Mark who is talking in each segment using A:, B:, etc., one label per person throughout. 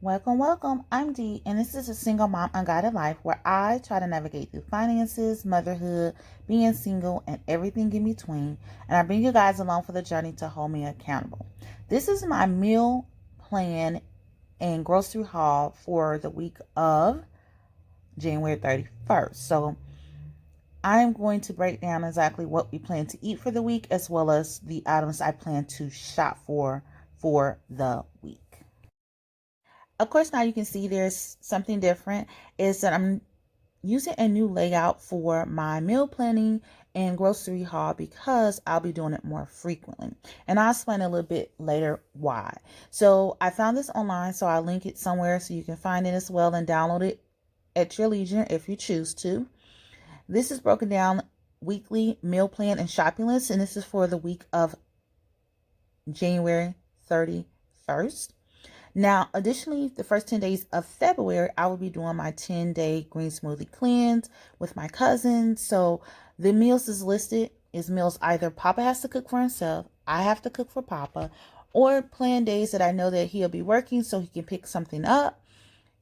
A: Welcome, welcome. I'm Dee, and this is a single mom unguided life where I try to navigate through finances, motherhood, being single, and everything in between. And I bring you guys along for the journey to hold me accountable. This is my meal plan and grocery haul for the week of January 31st. So I am going to break down exactly what we plan to eat for the week, as well as the items I plan to shop for the week. Of course, now you can see there's something different is that I'm using a new layout for my meal planning and grocery haul because I'll be doing it more frequently. And I'll explain a little bit later why. So I found this online, so I'll link it somewhere so you can find it as well and download it at your leisure if you choose to. This is broken down weekly meal plan and shopping list, and this is for the week of January 31st. Now, additionally, the first 10 days of February, I will be doing my 10-day green smoothie cleanse with my cousins. So the meals is listed is meals either Papa has to cook for himself, I have to cook for Papa, or plan days that I know that he'll be working so he can pick something up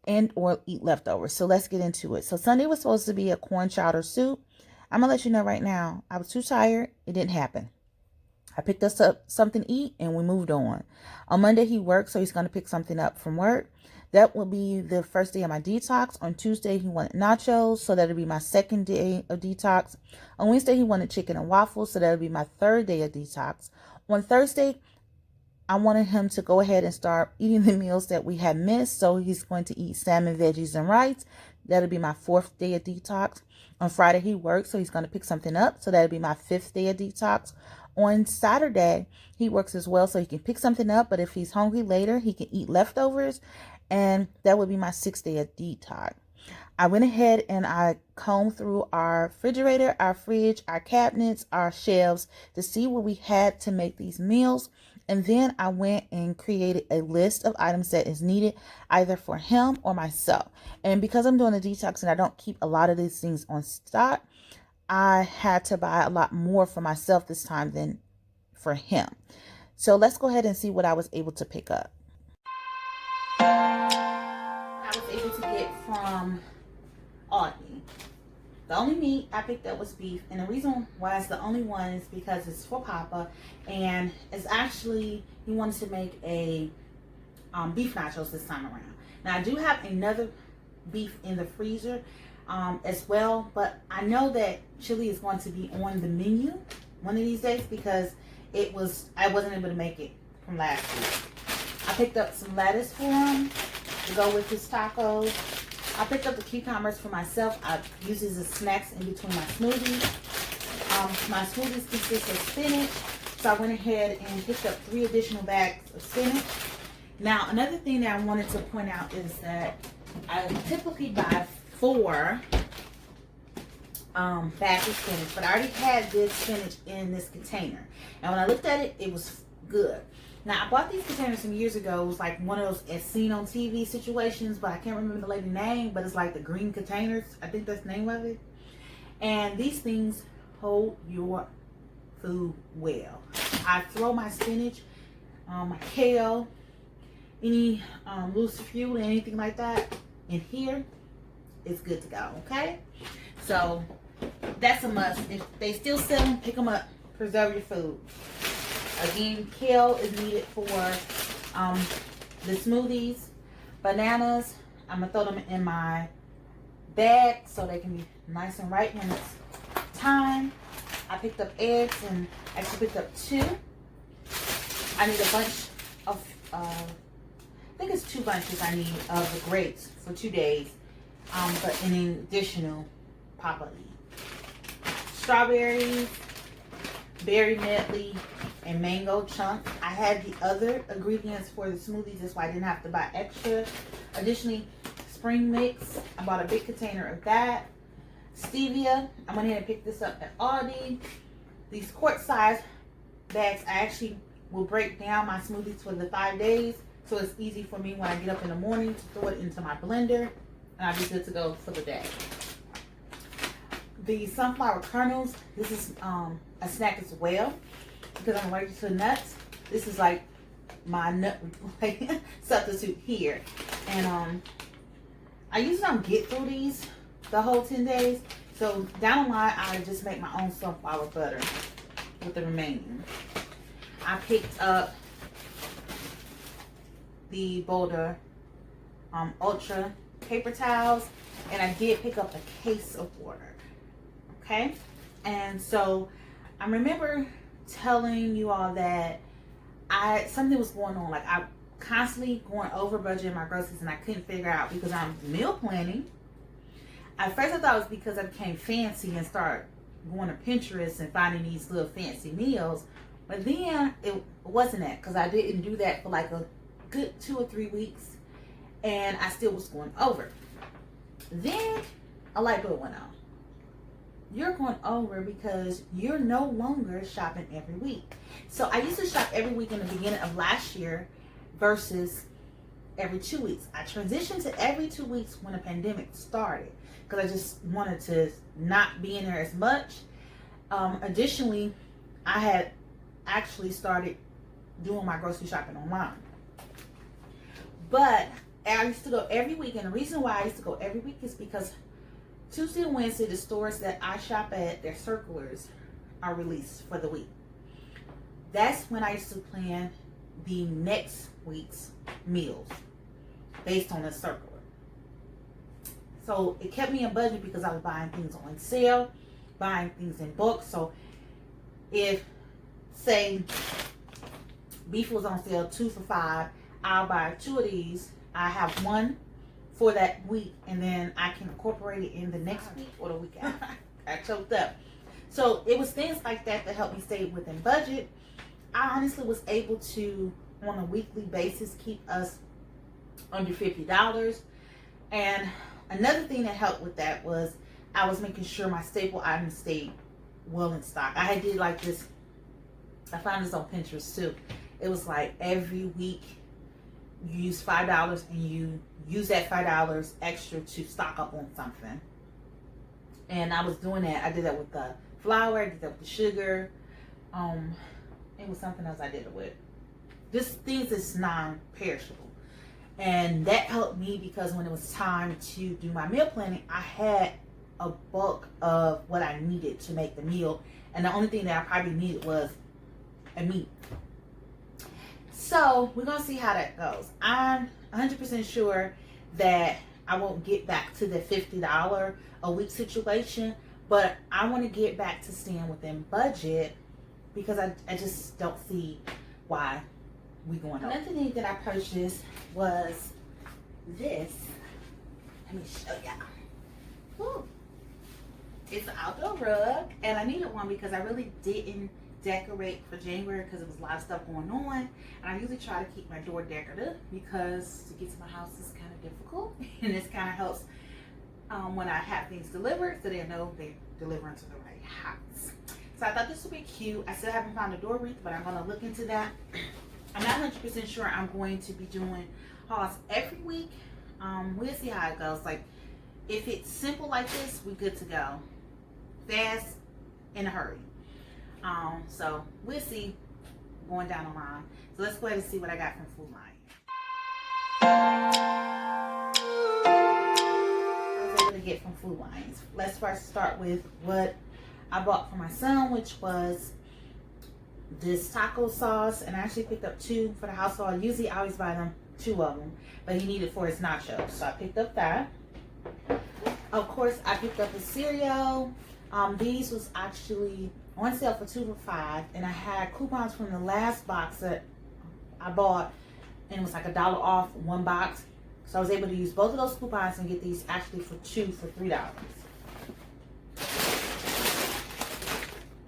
A: and or eat leftovers. So let's get into it. So Sunday was supposed to be a corn chowder soup. I'm going to let you know right now, I was too tired. It didn't happen. I picked us up something to eat and we moved on. On Monday, he worked, so he's going to pick something up from work. That will be the first day of my detox. On Tuesday, he wanted nachos, so that'll be my second day of detox. On Wednesday, he wanted chicken and waffles, so that'll be my third day of detox. On Thursday, I wanted him to go ahead and start eating the meals that we had missed, so he's going to eat salmon, veggies, and rice. That'll be my fourth day of detox. On Friday, he works, so he's going to pick something up, so that'll be my fifth day of detox. On Saturday, he works as well, so he can pick something up, but if he's hungry later, he can eat leftovers, and that would be my sixth day of detox. I went ahead and I combed through our refrigerator, our fridge, our cabinets, our shelves to see what we had to make these meals. And then I went and created a list of items that is needed either for him or myself. And because I'm doing a detox and I don't keep a lot of these things on stock, I had to buy a lot more for myself this time than for him. So let's go ahead and see what I was able to pick up. I was able to get from Aldi. The only meat I picked up was beef, and the reason why it's the only one is because it's for Papa, and it's actually, he wanted to make a beef nachos this time around. Now I do have another beef in the freezer as well, but I know that chili is going to be on the menu one of these days because I wasn't able to make it from last week. I picked up some lettuce for him to go with his tacos. I picked up the cucumbers for myself. I use these as snacks in between my smoothies. My smoothies consist of spinach, so I went ahead and picked up 3 additional bags of spinach. Now, another thing that I wanted to point out is that I typically buy 4 bags of spinach, but I already had this spinach in this container. And when I looked at it, it was good. Now, I bought these containers some years ago. It was like one of those as seen on TV situations, but I can't remember the lady's name, but it's like the green containers. I think that's the name of it. And these things hold your food well. I throw my spinach, my kale, any loose fuel, anything like that in here. It's good to go, okay? So that's a must. If they still sell them, pick them up. Preserve your food. Again, kale is needed for the smoothies. Bananas, I'm going to throw them in my bag so they can be nice and ripe when it's time. I picked up eggs and actually picked up 2. I need a bunch of, I think it's 2 bunches I need of the grapes for 2 days. But an additional Papa eat. Strawberries, berry medley, and mango chunks. I had the other ingredients for the smoothies, that's why I didn't have to buy extra. Additionally, spring mix. I bought a big container of that. Stevia. I went ahead and picked this up at Aldi. These quart size bags, I actually will break down my smoothies for the 5 days, so it's easy for me when I get up in the morning to throw it into my blender, and I'll be good to go for the day. The sunflower kernels, this is a snack as well because I'm allergic to nuts. This is like my nut substitute here. And I usually don't get through these the whole 10 days. So down the line, I just make my own sunflower butter with the remaining. I picked up the Boulder Ultra paper towels, and I did pick up a case of water. Okay, and so I remember telling you all that something was going on. Like, I constantly going over budget in my groceries, and I couldn't figure out because I'm meal planning. At first I thought it was because I became fancy and started going to Pinterest and finding these little fancy meals. But then it wasn't that, because I didn't do that for like a good 2 or 3 weeks, and I still was going over. Then a light bulb went on. You're going over because you're no longer shopping every week. So I used to shop every week in the beginning of last year versus every 2 weeks. I transitioned to every 2 weeks when the pandemic started because I just wanted to not be in there as much. Additionally, I had actually started doing my grocery shopping online. But I used to go every week, and the reason why I used to go every week is because Tuesday and Wednesday, the stores that I shop at, their circulars are released for the week. That's when I used to plan the next week's meals based on the circular. So it kept me in budget because I was buying things on sale, buying things in bulk. So if, say, beef was on sale 2 for $5, I'll buy 2 of these. I have one for that week, and then I can incorporate it in the next week or the week after. I choked up. So it was things like that that helped me stay within budget. I honestly was able to, on a weekly basis, keep us under $50. And another thing that helped with that was I was making sure my staple items stayed well in stock. I did like this. I found this on Pinterest too. It was like every week you use $5 and you use that $5 extra to stock up on something. And I was doing that. I did that with the flour. I did that with the sugar. It was something else I did it with. Just things that's non-perishable. And that helped me because when it was time to do my meal planning, I had a bulk of what I needed to make the meal. And the only thing that I probably needed was a meat. So we're going to see how that goes. I'm 100% sure that I won't get back to the $50 a week situation, but I want to get back to staying within budget because I just don't see why we going over. Another thing that I purchased was this. Let me show y'all. It's an outdoor rug, and I needed one because I really didn't decorate for January because there was a lot of stuff going on, and I usually try to keep my door decorative because to get to my house is kind of difficult, and this kind of helps when I have things delivered so they know they're delivering to the right house. So I thought this would be cute. I still haven't found a door wreath, but I'm going to look into that. I'm not 100% sure I'm going to be doing hauls every week. We'll see how it goes. Like, if it's simple like this, we're good to go. Fast, in a hurry. So we'll see going down the line. So let's go ahead and see what I got from Food Lion. I was able to get from Food Lions. Let's first start with what I bought for my son, which was this taco sauce, and I actually picked up 2 for the household. Usually I always buy them 2 of them, but he needed for his nachos, so I picked up that. Of course, I picked up a cereal. These was actually on sale for 2 for $5, and I had coupons from the last box that I bought, and it was like $1 off 1 box. So I was able to use both of those coupons and get these actually for 2 for $3.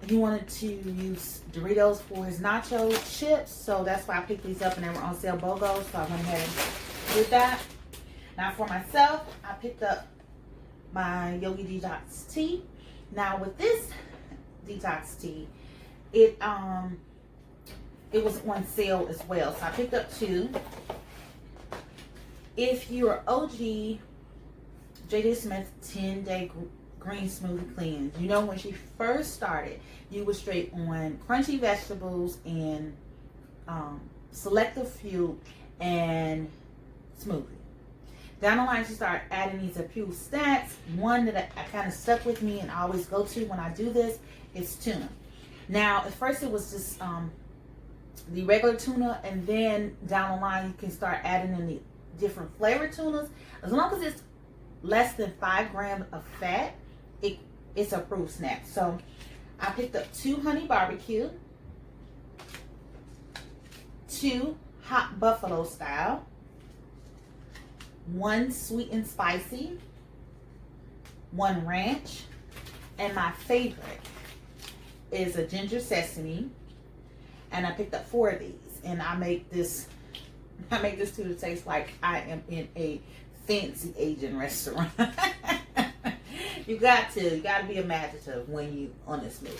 A: He wanted to use Doritos for his nacho chips, so that's why I picked these up, and they were on sale BOGO, so I went ahead and did that. Now for myself, I picked up my Yogi Detox tea. Now with this detox tea, it was on sale as well, so I picked up 2. If you're OG J.D. Smith 10-day green smoothie cleanse, you know when she first started, you were straight on crunchy vegetables and select a few and smoothie. Down the line, you start adding these a few snacks. One that I kind of stuck with me and I always go to when I do this is tuna. Now, at first it was just the regular tuna, and then down the line you can start adding in the different flavored tunas. As long as it's less than 5 grams of fat, it's a approved snack. So I picked up 2 honey barbecue, 2 hot buffalo style, 1 sweet and spicy, 1 ranch, and my favorite is a ginger sesame. And I picked up 4 of these, and I make this tuna taste like I am in a fancy Asian restaurant. You got to be imaginative when you on this movie.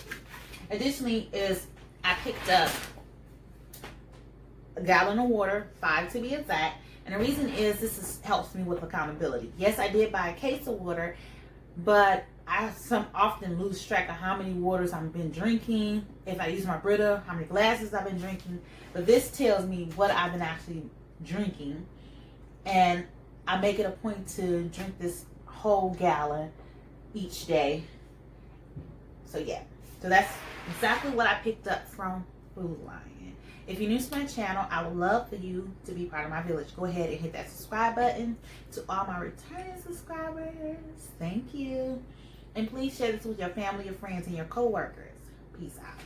A: Additionally, I picked up a gallon of water, 5 to be exact. And the reason is helps me with accountability. Yes, I did buy a case of water, but I often lose track of how many waters I've been drinking. If I use my Brita, how many glasses I've been drinking. But this tells me what I've been actually drinking. And I make it a point to drink this whole gallon each day. So yeah. So that's exactly what I picked up from Food Lion. If you're new to my channel, I would love for you to be part of my village. Go ahead and hit that subscribe button. To all my returning subscribers, thank you. And please share this with your family, your friends, and your co-workers. Peace out.